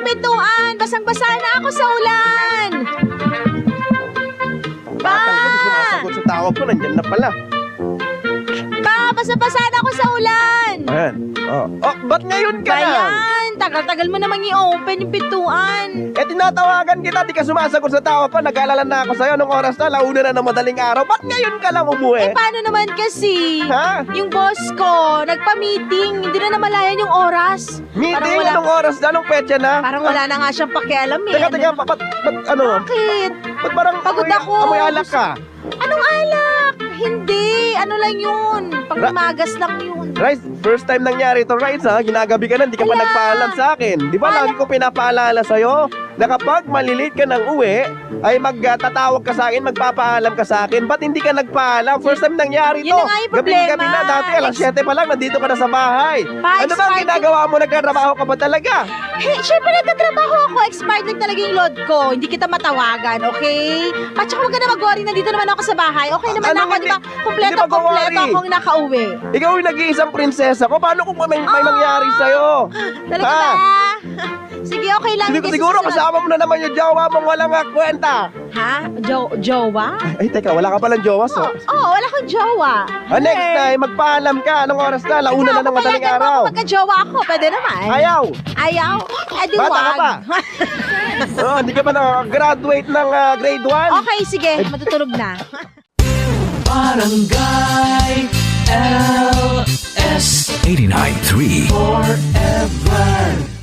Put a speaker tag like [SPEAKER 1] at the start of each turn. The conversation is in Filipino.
[SPEAKER 1] yung pintuan! Basang-basa na ako sa ulan! Pa!
[SPEAKER 2] Hindi sumasagot sa tawag ko, nandyan na pala.
[SPEAKER 1] Pa! Basa-basa na ako sa ulan!
[SPEAKER 2] Ayan. Oh, ba't ngayon ka lang?
[SPEAKER 1] Bayan! Tagal-tagal mo namang i-open yung pintuan.
[SPEAKER 2] Eh, tinatawagan kita, di ka sumasagot sa tawag ko. Nag-aalala na ako sa'yo nung oras na, launa na ng madaling araw. Ba't ngayon ka lang umuwi?
[SPEAKER 1] Eh, paano naman kasi?
[SPEAKER 2] Ha?
[SPEAKER 1] Yung boss ko, nagpa-meeting, hindi na namalayan yung oras.
[SPEAKER 2] Meeting? Anong oras na? Anong petsa na?
[SPEAKER 1] Parang wala na nga siyang pakialam eh.
[SPEAKER 2] Teka, ba't ano?
[SPEAKER 1] Bakit?
[SPEAKER 2] Ba't parang
[SPEAKER 1] Pagod ako.
[SPEAKER 2] amoy alak ka?
[SPEAKER 1] Anong alak? Hindi. Ano lang yun? Pangmagas lang yun.
[SPEAKER 2] Rice, first time nangyari ito, Rice, ha? Ginagabi ka na, hindi ka pa
[SPEAKER 1] Ala.
[SPEAKER 2] nagpaalam sa akin. Di ba lagi ko pinapaalala sa'yo na kapag malilate ka ng uwi, ay magtatawag ka sa akin, magpapaalam ka sa akin. Ba't hindi ka nagpaalam? First time nangyari ito.
[SPEAKER 1] Yun na nga yung problema.
[SPEAKER 2] Gabi-gabi na, dati alas 7 pa lang, nandito ka na sa bahay.
[SPEAKER 1] Pa,
[SPEAKER 2] Ano ba ang
[SPEAKER 1] expired
[SPEAKER 2] ginagawa mo? Nagkatrabaho ka ba talaga?
[SPEAKER 1] Eh, syempre nagtatrabaho ako. Expired lang talaga yung load ko. Hindi kita matawagan, okay? Pa, tsaka huwag ka na mag-worry. Nandito naman ako sa bahay. Okay naman
[SPEAKER 2] Ano,
[SPEAKER 1] ako,
[SPEAKER 2] hindi-
[SPEAKER 1] di ba?
[SPEAKER 2] hindi mag-worry.
[SPEAKER 1] Kompleto akong nakauwi.
[SPEAKER 2] Ikaw yung nag-iisang prinsesa ko. Paano kung may nangyari sa'yo?
[SPEAKER 1] Talaga
[SPEAKER 2] Ha?
[SPEAKER 1] ba? Sige, okay lang. Hindi
[SPEAKER 2] Siguro
[SPEAKER 1] susunod.
[SPEAKER 2] kasama mo na naman yung jowa mong walang kwenta.
[SPEAKER 1] Ha? Jowa?
[SPEAKER 2] Ay, teka, wala ka palang jowa, so.
[SPEAKER 1] Wala akong jowa.
[SPEAKER 2] Next time, magpaalam ka. Anong oras na? Launa na ng madaling araw.
[SPEAKER 1] Magka-jowa ako, pwede naman.
[SPEAKER 2] Ayaw.
[SPEAKER 1] Ayaw? Eh, di
[SPEAKER 2] Bata ka
[SPEAKER 1] wag.
[SPEAKER 2] pa. Hindi ka pa na-graduate ng grade 1?
[SPEAKER 1] Okay, sige. Matutulog na.
[SPEAKER 3] Barangay LS
[SPEAKER 4] 89.3
[SPEAKER 3] Forever.